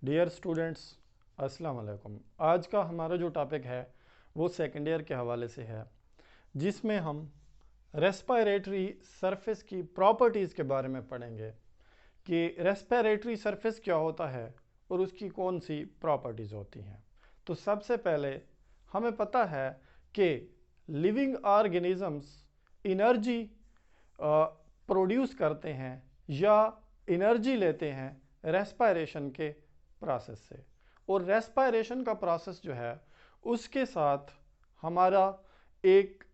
Dear students, अस्सलाम वालेकुम। आज का हमारा जो टॉपिक है वो सेकेंड ईयर के हवाले से है, जिसमें हम रेस्पिरेटरी सरफेस की प्रॉपर्टीज़ के बारे में पढ़ेंगे कि रेस्पिरेटरी सरफेस क्या होता है और उसकी कौन सी प्रॉपर्टीज़ होती हैं। तो सबसे पहले हमें पता है कि लिविंग ऑर्गेनिजम्स एनर्जी प्रोड्यूस करते हैं या एनर्जी लेते हैं रेस्पिरेशन के प्रोसेस से, और रेस्पिरेशन का प्रोसेस जो है उसके साथ हमारा एक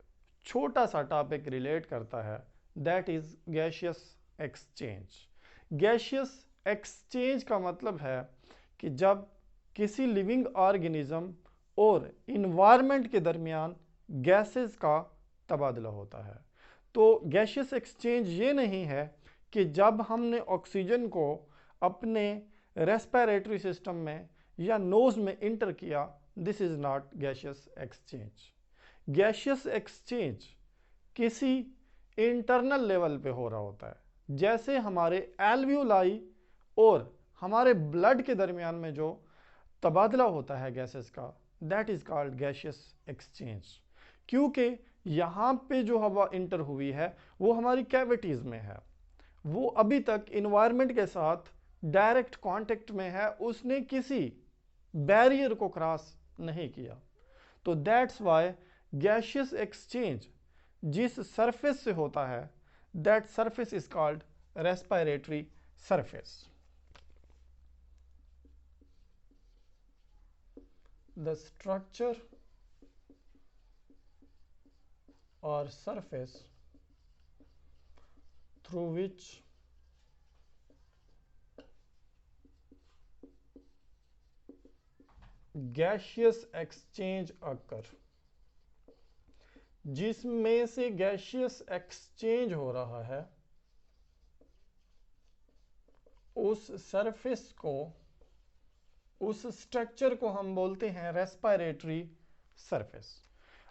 छोटा सा टॉपिक रिलेट करता है, that is gaseous exchange. Gaseous exchange का मतलब है कि जब किसी लिविंग ऑर्गेनिज्म और इन्वायरमेंट के दरमियान गैसेस का तबादला होता है। तो गैशियस एक्सचेंज ये नहीं है कि जब हमने ऑक्सीजन को अपने रेस्पिरेटरी सिस्टम में या नोज में इंटर किया, this is not gaseous exchange. Gaseous exchange किसी इंटरनल लेवल पे हो रहा होता है, जैसे हमारे एल्वियोलाई और हमारे ब्लड के दरमियान में जो तबादला होता है गैसेस का, that is called gaseous exchange. क्योंकि यहाँ पे जो हवा इंटर हुई है वो हमारी कैविटीज में है, वो अभी तक इन्वायरमेंट के साथ डायरेक्ट कांटेक्ट में है, उसने किसी बैरियर को क्रॉस नहीं किया। तो दैट्स वाई गैशियस एक्सचेंज जिस सरफेस से होता है, that surface is called respiratory surface. The structure or surface through which gaseous exchange occur, जिसमें से गैशियस एक्सचेंज हो रहा है, उस सरफेस को, उस स्ट्रक्चर को हम बोलते हैं रेस्पिरेटरी सरफेस।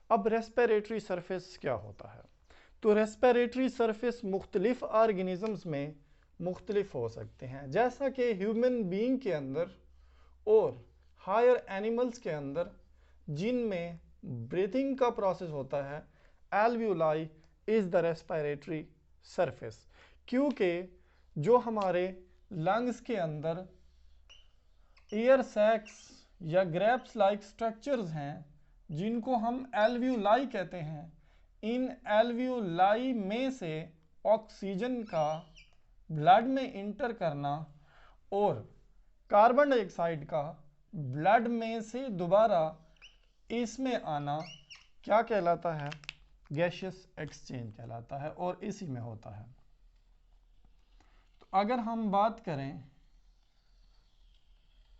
अब रेस्पिरेटरी सरफेस क्या होता है? तो रेस्पिरेटरी सरफेस मुख्तलिफ ऑर्गेनिजम्स में मुख्तलिफ हो सकते हैं, जैसा कि ह्यूमन बीइंग के अंदर और हायर एनिमल्स के अंदर, जिनमें ब्रीथिंग का प्रोसेस होता है, alveoli is the respiratory surface. क्योंकि जो हमारे लंग्स के अंदर एयर सैक्स या ग्रेप्स लाइक स्ट्रक्चर्स हैं, जिनको हम एल्वियोलाई कहते हैं, इन एल्वियोलाई में से ऑक्सीजन का ब्लड में इंटर करना और कार्बन डाइऑक्साइड का ब्लड में से दोबारा इसमें आना क्या कहलाता है? गैशियस एक्सचेंज कहलाता है, और इसी में होता है। तो अगर हम बात करें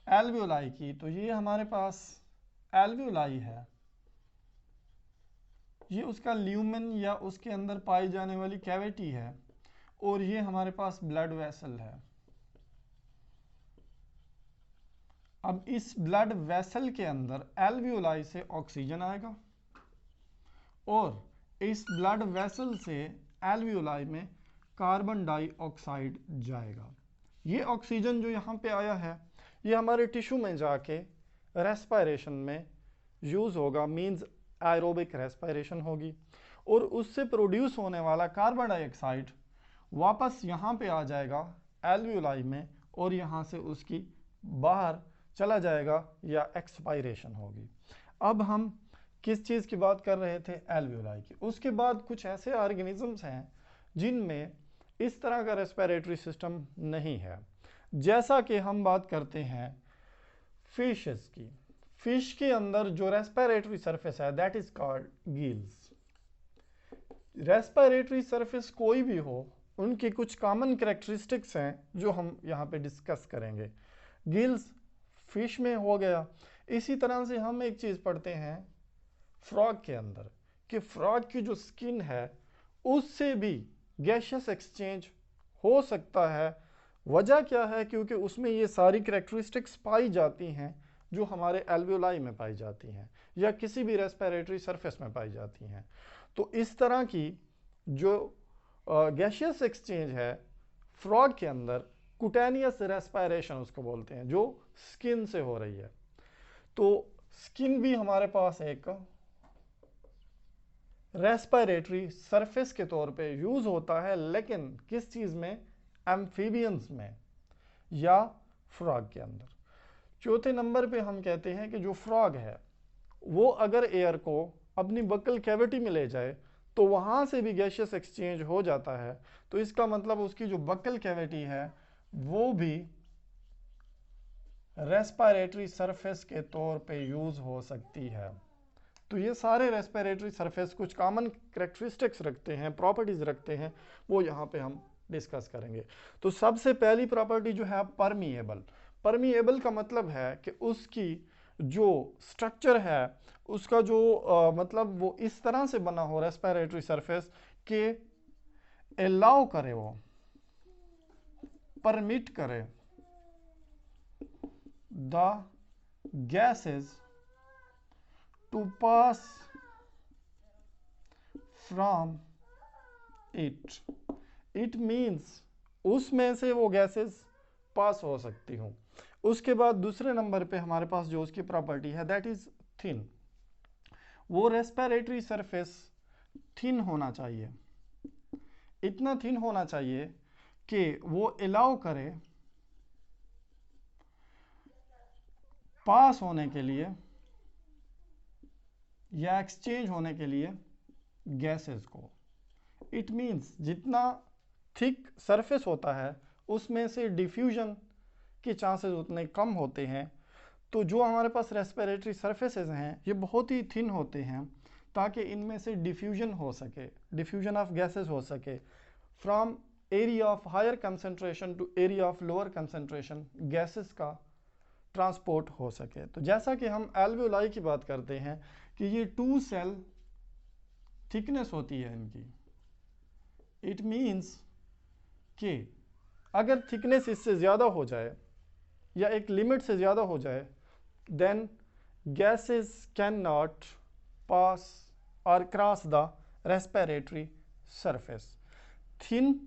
एल्वियोलाई की, तो ये हमारे पास एल्वियोलाई है, ये उसका ल्यूमेन या उसके अंदर पाई जाने वाली कैविटी है, और ये हमारे पास ब्लड वेसल है। अब इस ब्लड वेसल के अंदर एल्वियोलाई से ऑक्सीजन आएगा और इस ब्लड वेसल से एल्वियोलाई में कार्बन डाइऑक्साइड जाएगा। ये ऑक्सीजन जो यहाँ पे आया है, ये हमारे टिश्यू में जाके रेस्पिरेशन में यूज़ होगा, मींस एरोबिक रेस्पिरेशन होगी, और उससे प्रोड्यूस होने वाला कार्बन डाइऑक्साइड वापस यहाँ पे आ जाएगा एल्वियोलाई में, और यहाँ से उसकी बाहर चला जाएगा या एक्सपायरेशन होगी। अब हम किस चीज़ की बात कर रहे थे? एल्वियोलाई की। उसके बाद कुछ ऐसे ऑर्गेनिजम्स हैं जिनमें इस तरह का रेस्पिरेटरी सिस्टम नहीं है, जैसा कि हम बात करते हैं फिशेस की। फिश के अंदर जो रेस्पिरेटरी सरफेस है, that is called gills. Respiratory surface कोई भी हो, उनकी कुछ कॉमन कैरेक्टरिस्टिक्स हैं जो हम यहाँ पे डिस्कस करेंगे। गिल्स फिश में हो गया। इसी तरह से हम एक चीज़ पढ़ते हैं फ्रॉग के अंदर, कि फ्रॉग की जो स्किन है उससे भी गैशियस एक्सचेंज हो सकता है। वजह क्या है? क्योंकि उसमें ये सारी कैरेक्टरिस्टिक्स पाई जाती हैं जो हमारे एल्वियोलाई में पाई जाती हैं या किसी भी रेस्पिरेटरी सरफेस में पाई जाती हैं। तो इस तरह की जो गैशियस एक्सचेंज है फ्रॉग के अंदर, कुटेनियस रेस्पायरेशन उसको बोलते हैं, जो स्किन से हो रही है। तो स्किन भी हमारे पास एक रेस्पिरेटरी सरफेस के तौर पे यूज होता है, लेकिन किस चीज में? एम्फीबियंस में या फ्रॉग के अंदर। चौथे नंबर पे हम कहते हैं कि जो फ्रॉग है वो अगर एयर को अपनी बकल कैविटी में ले जाए तो वहां से भी गैसियस एक्सचेंज हो जाता है। तो इसका मतलब उसकी जो बकल कैविटी है वो भी रेस्पिरेटरी सरफेस के तौर पे यूज हो सकती है। तो ये सारे रेस्पिरेटरी सरफेस कुछ कॉमन कैरेक्टरिस्टिक्स रखते हैं, प्रॉपर्टीज रखते हैं, वो यहाँ पे हम डिस्कस करेंगे। तो सबसे पहली प्रॉपर्टी जो है परमिएबल। परमिएबल का मतलब है कि उसकी जो स्ट्रक्चर है उसका जो मतलब वो इस तरह से बना हो रेस्पिरेटरी सरफेस के अलाउ करे, वो परमिट करे the gases to pass from it. It means उसमें से वो गैसेस पास हो सकती हूँ। उसके बाद दूसरे नंबर पे हमारे पास जो उसकी प्रॉपर्टी है दैट इज थिन। वो रेस्पिरेटरी सरफेस थिन होना चाहिए, इतना थिन होना चाहिए कि वो अलाउ करे पास होने के लिए या एक्सचेंज होने के लिए गैसेस को। इट मीन्स जितना थिक सरफेस होता है उसमें से डिफ्यूजन के चांसेस उतने कम होते हैं। तो जो हमारे पास रेस्पिरेटरी सरफेसेस हैं ये बहुत ही थिन होते हैं ताकि इनमें से डिफ्यूजन हो सके, डिफ्यूजन ऑफ गैसेस हो सके from area of higher concentration to area of lower concentration, gases का ट्रांसपोर्ट हो सके। तो जैसा कि हम एल्वियोलाई की बात करते हैं कि ये 2 सेल थिकनेस होती है इनकी, इट मीन्स कि अगर थिकनेस इससे ज़्यादा हो जाए या एक लिमिट से ज़्यादा हो जाए then gases can not pass और cross the respiratory surface. Thin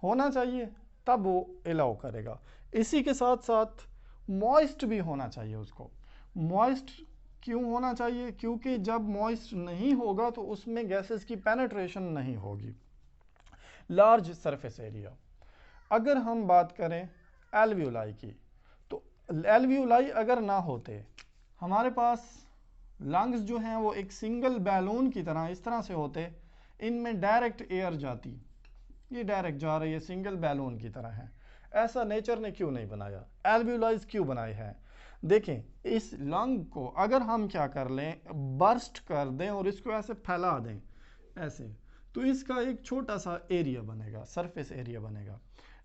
होना चाहिए तब वो अलाउ करेगा। इसी के साथ साथ मॉइस्ट भी होना चाहिए उसको। मॉइस्ट क्यों होना चाहिए? क्योंकि जब मॉइस्ट नहीं होगा तो उसमें गैसेस की पेनिट्रेशन नहीं होगी। Large surface area. अगर हम बात करें एल्वियोलाई की, तो एल्वियोलाई अगर ना होते, हमारे पास लंग्स जो हैं वो एक सिंगल बैलून की तरह इस तरह से होते, इनमें डायरेक्ट एयर जाती, ये डायरेक्ट जा रही है, सिंगल बैलून की तरह है। ऐसा नेचर ने क्यों नहीं बनाया? एल्वियोलाइज क्यों बनाए हैं? देखें, इस लंग को अगर हम क्या कर लें, बर्स्ट कर दें और इसको ऐसे फैला दें ऐसे, तो इसका एक छोटा सा एरिया बनेगा, सरफेस एरिया बनेगा।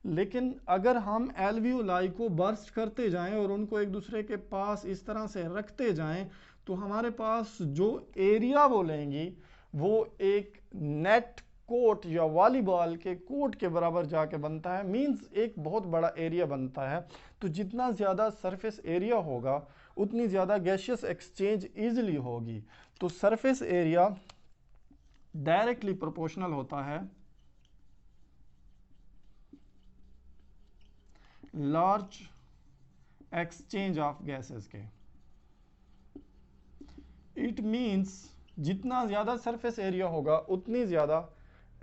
लेकिन अगर हम एल्वियोलाई को बर्स्ट करते जाएं और उनको एक दूसरे के पास इस तरह से रखते जाएं तो हमारे पास जो एरिया बोलेंगी वो एक नेट कोर्ट या वॉलीबॉल के कोर्ट के बराबर जाके बनता है। मींस एक बहुत बड़ा एरिया बनता है। तो जितना ज़्यादा सरफेस एरिया होगा उतनी ज़्यादा गैसियस एक्सचेंज ईजिली होगी। तो सरफेस एरिया डायरेक्टली प्रोपोर्शनल होता है लार्ज एक्सचेंज ऑफ गैसेस के। इट मीन्स जितना ज़्यादा सरफेस एरिया होगा उतनी ज़्यादा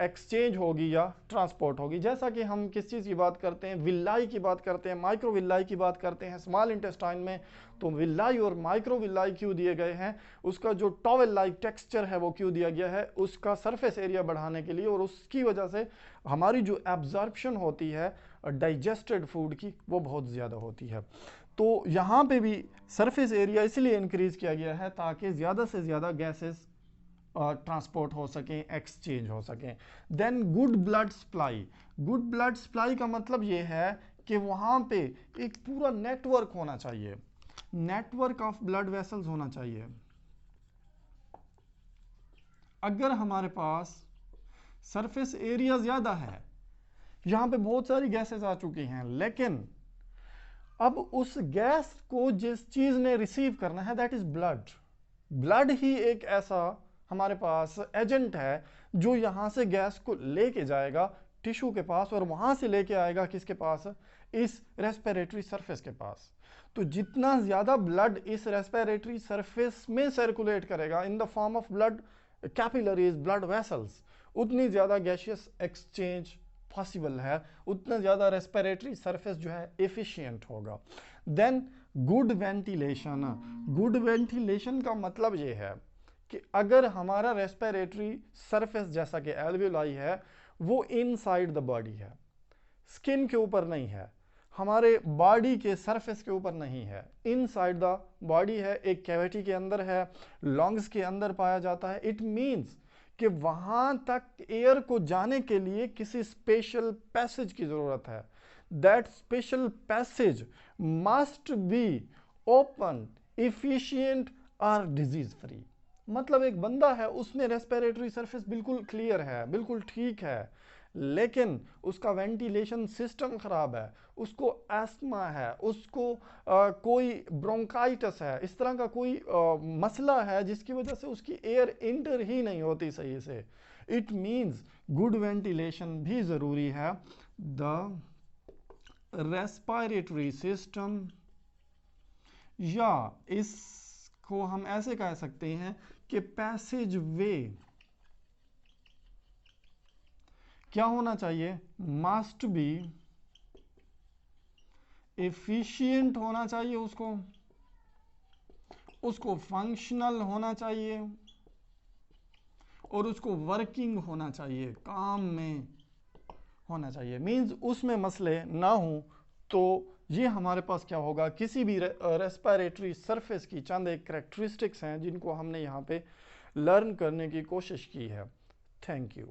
एक्सचेंज होगी या ट्रांसपोर्ट होगी। जैसा कि हम किस चीज़ की बात करते हैं, विल्लाई की बात करते हैं, माइक्रो विल्लाई की बात करते हैं स्मॉल इंटेस्टाइन में, तो विल्लाई और माइक्रो विल्लाई क्यों दिए गए हैं? उसका जो टॉवेल लाइक टेक्सचर है वो क्यों दिया गया है? उसका सरफेस एरिया बढ़ाने के लिए, और उसकी वजह से हमारी जो एब्जॉर्प्शन होती है डाइजेस्टेड फूड की वो बहुत ज़्यादा होती है। तो यहाँ पे भी सरफेस एरिया इसलिए इंक्रीज किया गया है ताकि ज़्यादा से ज़्यादा गैसेस ट्रांसपोर्ट हो सकें, एक्सचेंज हो सकें। Then good blood supply. Good blood supply का मतलब ये है कि वहाँ पे एक पूरा नेटवर्क होना चाहिए, नेटवर्क ऑफ ब्लड वेसल्स होना चाहिए। अगर हमारे पास सरफेस एरिया ज़्यादा है, यहाँ पे बहुत सारी गैसेस आ चुकी हैं, लेकिन अब उस गैस को जिस चीज़ ने रिसीव करना है दैट इज़ ब्लड। ब्लड ही एक ऐसा हमारे पास एजेंट है जो यहाँ से गैस को लेके जाएगा टिश्यू के पास और वहाँ से लेके आएगा किसके पास? इस रेस्पिरेटरी सरफेस के पास। तो जितना ज़्यादा ब्लड इस रेस्पिरेटरी सरफेस में सर्कुलेट करेगा in the form of blood capillaries, blood vessels, उतनी ज़्यादा गैसियस एक्सचेंज पॉसिबल है, उतना ज़्यादा रेस्पिरेटरी सरफेस जो है एफिशिएंट होगा। Then good ventilation. Good ventilation का मतलब ये है कि अगर हमारा रेस्पिरेटरी सरफेस जैसा कि एल्वियोलाई है वो इनसाइड द बॉडी है, स्किन के ऊपर नहीं है, हमारे बॉडी के सरफेस के ऊपर नहीं है, इनसाइड द बॉडी है, एक कैविटी के अंदर है, लंग्स के अंदर पाया जाता है। इट मीन्स कि वहां तक एयर को जाने के लिए किसी स्पेशल पैसेज की जरूरत है। That special passage must be open, efficient और डिजीज फ्री। मतलब एक बंदा है, उसमें रेस्पिरेटरी सरफेस बिल्कुल क्लियर है, बिल्कुल ठीक है, लेकिन उसका वेंटिलेशन सिस्टम खराब है, उसको एस्थमा है, उसको कोई ब्रोंकाइटिस है, इस तरह का कोई मसला है जिसकी वजह से उसकी एयर इंटर ही नहीं होती सही से। इट मीन्स गुड वेंटिलेशन भी ज़रूरी है। द रेस्पिरेटरी सिस्टम, या इसको हम ऐसे कह सकते हैं कि पैसेज वे क्या होना चाहिए, मस्ट बी एफिशिएंट होना चाहिए, उसको फंक्शनल होना चाहिए और उसको वर्किंग होना चाहिए, काम में होना चाहिए। मींस उसमें मसले ना हो। तो ये हमारे पास क्या होगा, किसी भी रेस्पिरेटरी सरफेस की चंद एक करेक्टरिस्टिक्स हैं जिनको हमने यहाँ पे लर्न करने की कोशिश की है। Thank you.